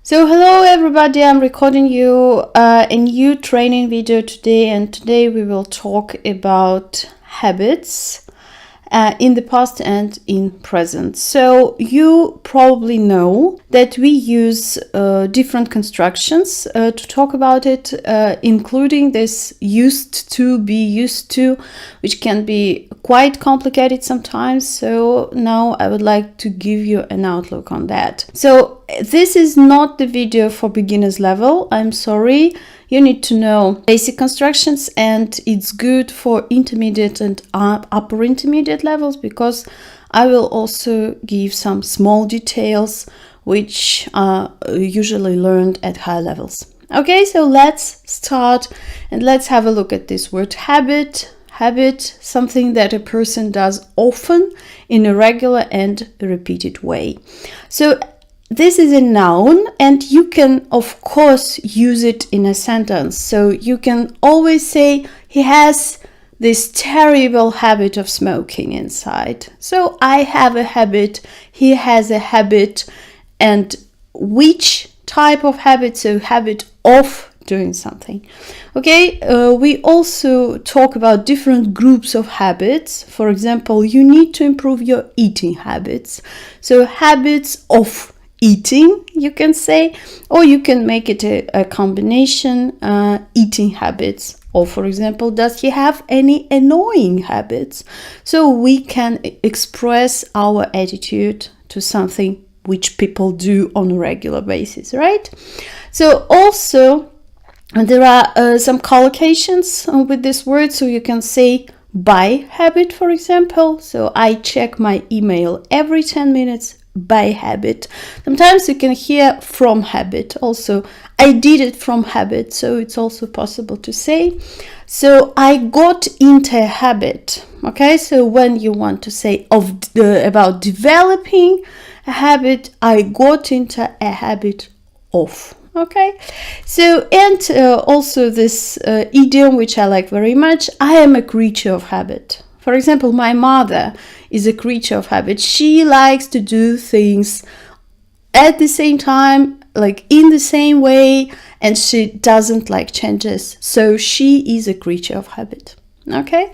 So hello everybody, I'm recording you a new training video today, and today we will talk about habits in the past and in present. So you probably know that we use different constructions to talk about it, including this used to, be used to, which can be quite complicated sometimes. So now I would like to give you an outlook on that. So this is not the video for beginners level, I'm sorry. You need to know basic constructions, and it's good for intermediate and upper intermediate levels, because I will also give some small details which are usually learned at high levels. Okay, so let's start and let's have a look at this word habit. Habit, something that a person does often in a regular and repeated way. So this is a noun, and you can of course use it in a sentence. So you can always say he has this terrible habit of smoking inside. So I have a habit, he has a habit, and which type of habit? So habit of doing something. Okay, we also talk about different groups of habits. For example, you need to improve your eating habits. So habits of eating, you can say, or you can make it a combination, eating habits. Or for example, does he have any annoying habits? So we can express our attitude to something which people do on a regular basis, right? So also there are some collocations with this word. So you can say by habit, for example. So I check my email every 10 minutes by habit. Sometimes you can hear from habit. Also, I did it from habit. So it's also possible to say. So I got into a habit. Okay, so when you want to say about developing a habit, I got into a habit of. Okay, so and also this idiom which I like very much, I am a creature of habit. For example, my mother is a creature of habit. She likes to do things at the same time, like in the same way, and she doesn't like changes. So she is a creature of habit. Okay,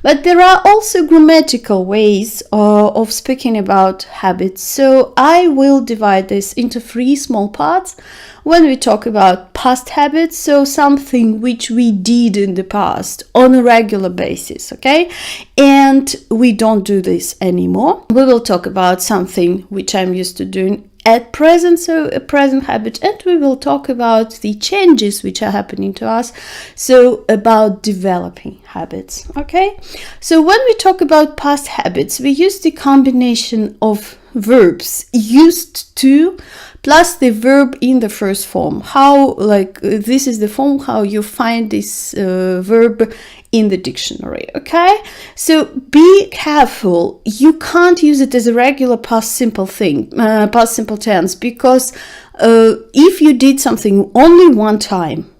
but there are also grammatical ways of speaking about habits. So I will divide this into 3 small parts when we talk about past habits. So something which we did in the past on a regular basis, okay, and we don't do this anymore. We will talk about something which I'm used to doing at present, so a present habit, and we will talk about the changes which are happening to us, so about developing habits. Okay, so when we talk about past habits, we use the combination of verbs used to plus the verb in the first form. How, like, this is the form how you find this verb in the dictionary. Okay, so be careful, you can't use it as a regular past simple tense, because if you did something only one time,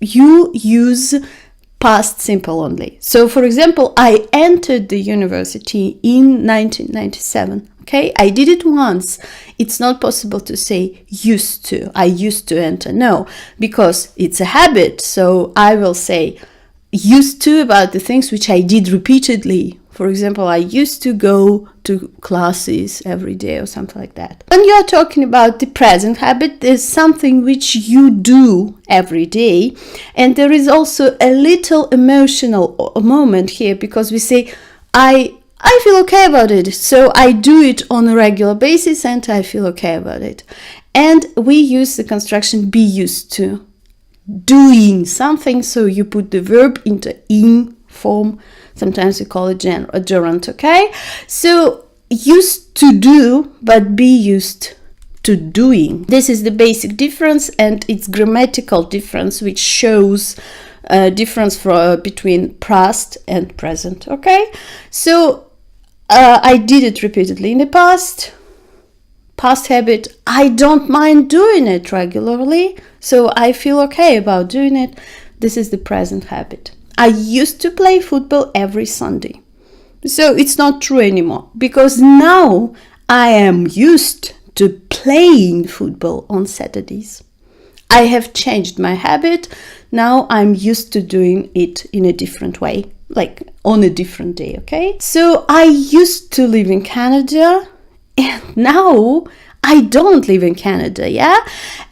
you use past simple only. So for example, I entered the university in 1997. Okay, I did it once. It's not possible to say used to. I used to enter. No, because it's a habit. So I will say used to about the things which I did repeatedly. For example, I used to go to classes every day or something like that. When you are talking about the present habit, there's something which you do every day. And there is also a little emotional moment here, because we say, I feel okay about it. So I do it on a regular basis and I feel okay about it. And we use the construction be used to. Doing something, so you put the verb into in form. Sometimes we call it a gerund, okay? So used to do, but be used to doing. This is the basic difference, and it's grammatical difference which shows difference between past and present, okay? So I did it repeatedly in the past. Past habit, I don't mind doing it regularly, so I feel okay about doing it. This is the present habit. I used to play football every Sunday. So it's not true anymore, because now I am used to playing football on Saturdays. I have changed my habit. Now I'm used to doing it in a different way, like on a different day, okay? So I used to live in Canada, and now I don't live in Canada, yeah?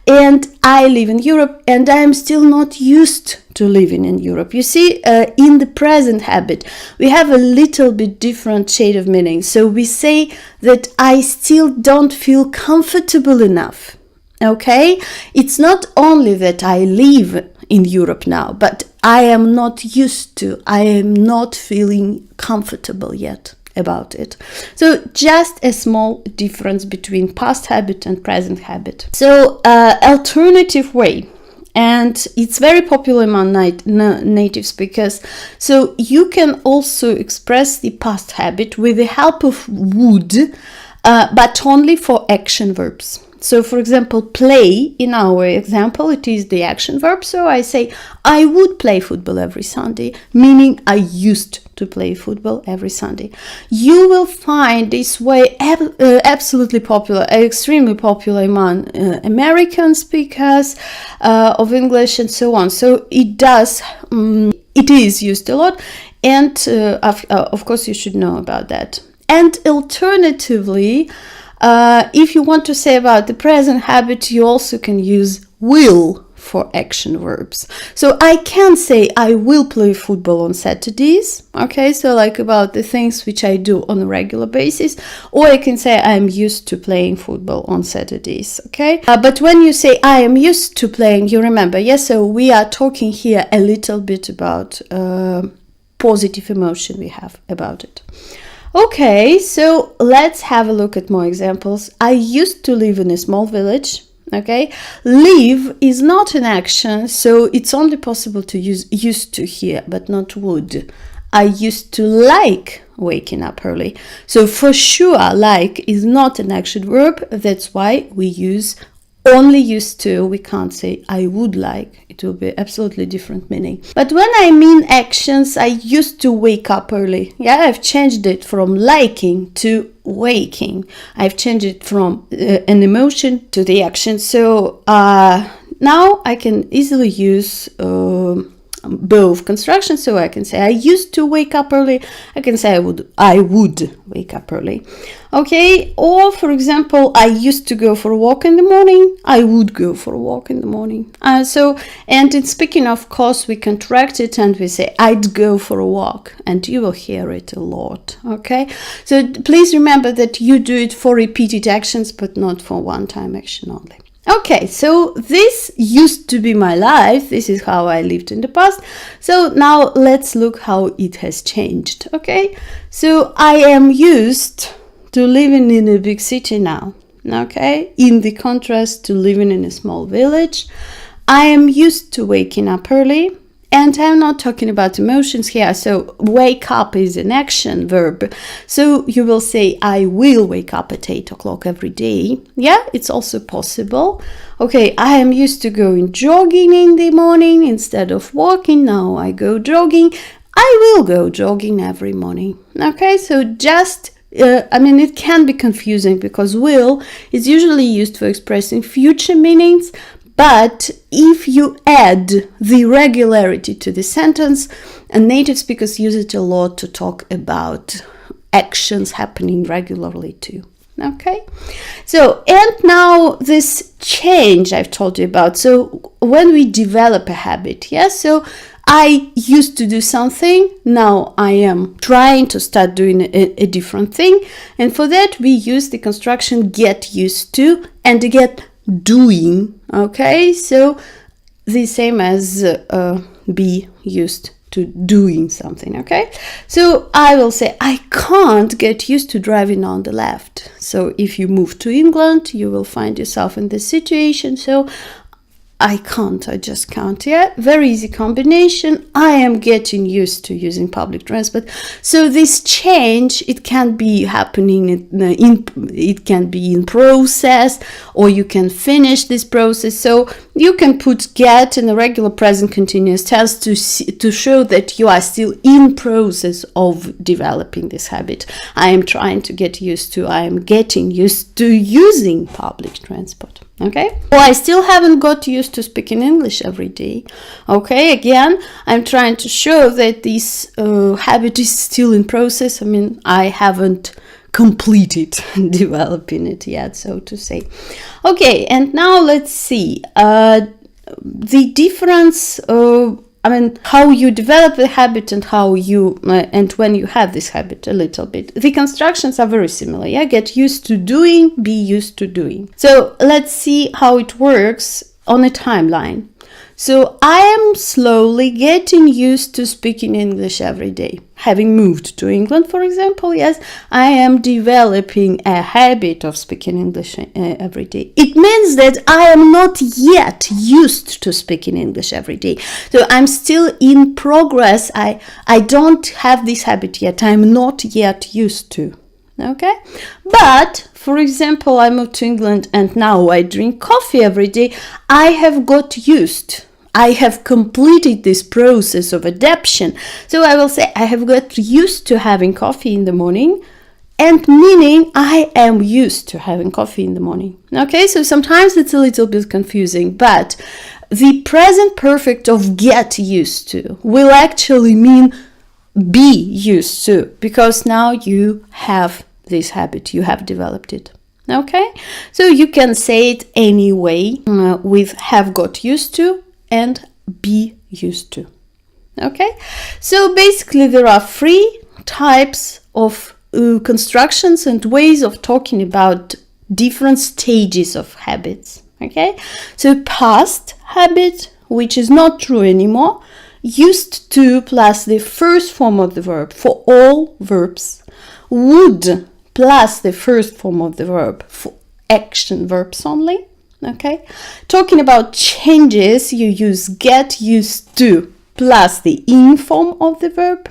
And I live in Europe, and I'm still not used to living in Europe. You see, in the present habit, we have a little bit different shade of meaning. So we say that I still don't feel comfortable enough. Okay, it's not only that I live in Europe now, but I am not used to, I am not feeling comfortable yet about it. So just a small difference between past habit and present habit. So alternative way, and it's very popular among native speakers. So you can also express the past habit with the help of would, but only for action verbs. So, for example, play, in our example, it is the action verb. So I say, I would play football every Sunday, meaning I used to play football every Sunday. You will find this way absolutely popular, extremely popular among American speakers of English and so on. So it is used a lot. And of course, you should know about that. And alternatively, if you want to say about the present habit, you also can use will for action verbs. So I can say I will play football on Saturdays, okay, so like about the things which I do on a regular basis, or I can say I'm used to playing football on Saturdays, okay. But when you say I am used to playing, you remember, yes, so we are talking here a little bit about positive emotion we have about it. Okay, so let's have a look at more examples. I used to live in a small village. Okay, live is not an action, so it's only possible to use used to here, but not would. I used to like waking up early. So for sure, like is not an action verb. That's why we use only used to. We can't say I would like. It will be absolutely different meaning. But when I mean actions, I used to wake up early. Yeah, I've changed it from liking to waking. I've changed it from an emotion to the action. So now I can easily use both constructions. So I can say I used to wake up early. I can say I would wake up early. Okay, or for example, I used to go for a walk in the morning. I would go for a walk in the morning. And in speaking, of course, we contract it and we say I'd go for a walk, and you will hear it a lot. Okay, so please remember that you do it for repeated actions, but not for one-time action only. Okay, so this used to be my life. This is how I lived in the past. So now let's look how it has changed. Okay, so I am used to living in a big city now. Okay, in the contrast to living in a small village. I am used to waking up early. And I'm not talking about emotions here. So wake up is an action verb. So you will say, I will wake up at 8 o'clock every day. Yeah, it's also possible. Okay, I am used to going jogging in the morning instead of walking. Now I go jogging. I will go jogging every morning. Okay, so just it can be confusing because will is usually used for expressing future meanings. But if you add the regularity to the sentence, and native speakers use it a lot to talk about actions happening regularly too. Okay, so and now this change I've told you about. So when we develop a habit, yes, so I used to do something, now I am trying to start doing a different thing, and for that we use the construction get used to and get doing. Okay, so the same as be used to doing something. Okay, so I will say I can't get used to driving on the left. So if you move to England, you will find yourself in this situation. So I can't, I just can't. Yeah, very easy combination. I am getting used to using public transport. So this change, it can be happening it can be in process, or you can finish this process. So you can put get in a regular present continuous tense to show that you are still in process of developing this habit. I am trying to get used to, I am getting used to using public transport. Okay, well, I still haven't got used to speaking English every day. Okay, again, I'm trying to show that this habit is still in process. I mean, I haven't completed developing it yet, so to say. Okay, and now let's see the difference. How you develop the habit and how you and when you have this habit a little bit. The constructions are very similar. Yeah, get used to doing, be used to doing. So let's see how it works on a timeline. So I am slowly getting used to speaking English every day. Having moved to England, for example, yes, I am developing a habit of speaking English every day. It means that I am not yet used to speaking English every day. So I'm still in progress. I don't have this habit yet. I'm not yet used to. Okay, but for example, I moved to England and now I drink coffee every day. I have got used. I have completed this process of adaptation. So I will say I have got used to having coffee in the morning, and meaning I am used to having coffee in the morning. Okay, so sometimes it's a little bit confusing, but the present perfect of get used to will actually mean be used to, because now you have this habit, you have developed it. Okay, so you can say it anyway with have got used to and be used to. Okay, so basically there are 3 types of constructions and ways of talking about different stages of habits. Okay, so past habit, which is not true anymore, used to plus the first form of the verb for all verbs, would plus the first form of the verb for action verbs only. Okay, talking about changes, you use get used to plus the in form of the verb.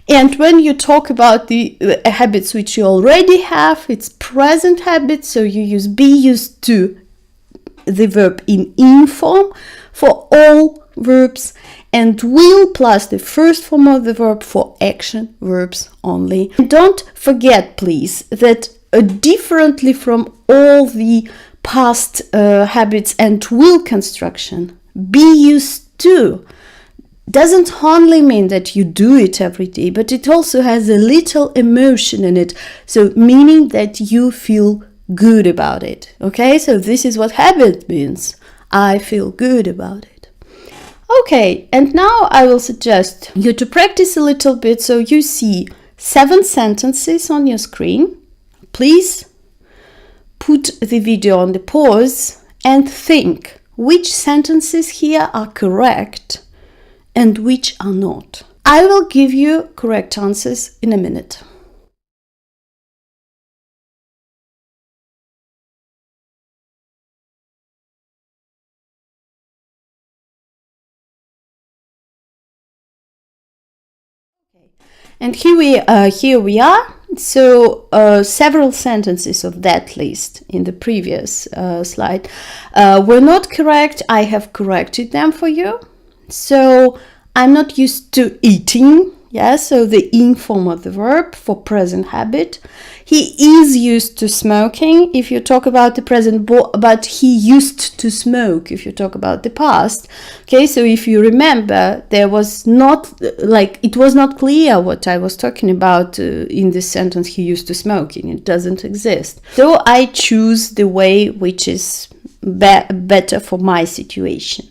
And when you talk about the habits which you already have, it's present habits, so you use be used to the verb in form for all verbs, and will plus the first form of the verb for action verbs only. And don't forget, please, that differently from all the past habits and will construction, be used to doesn't only mean that you do it every day, but it also has a little emotion in it, so meaning that you feel good about it. Okay, so this is what habit means. I feel good about it. Okay, and now I will suggest you to practice a little bit. So you see 7 sentences on your screen. Please put the video on the pause and think which sentences here are correct and which are not. I will give you correct answers in a minute. And here we are. So several sentences of that list in the previous slide were not correct. I have corrected them for you. So I'm not used to eating. Yeah, so the in form of the verb for present habit. He is used to smoking if you talk about the present, but he used to smoke if you talk about the past. Okay, so if you remember, there was not, it was not clear what I was talking about in this sentence, he used to smoking. It doesn't exist. So I choose the way which is better for my situation.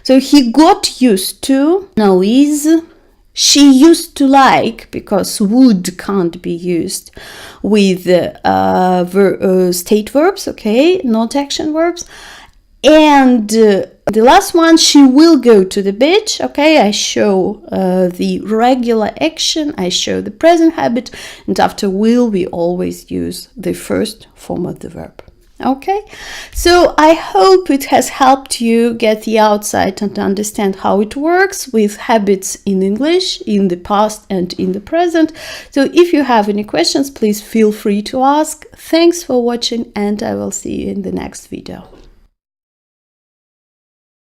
So he got used to, now is. She used to like, because would can't be used with state verbs, okay, not action verbs. And the last one, she will go to the beach, okay, I show the regular action, I show the present habit, and after will we always use the first form of the verb. Okay, so I hope it has helped you get the outside and understand how it works with habits in English in the past and in the present. So if you have any questions, please feel free to ask. Thanks for watching, and I will see you in the next video.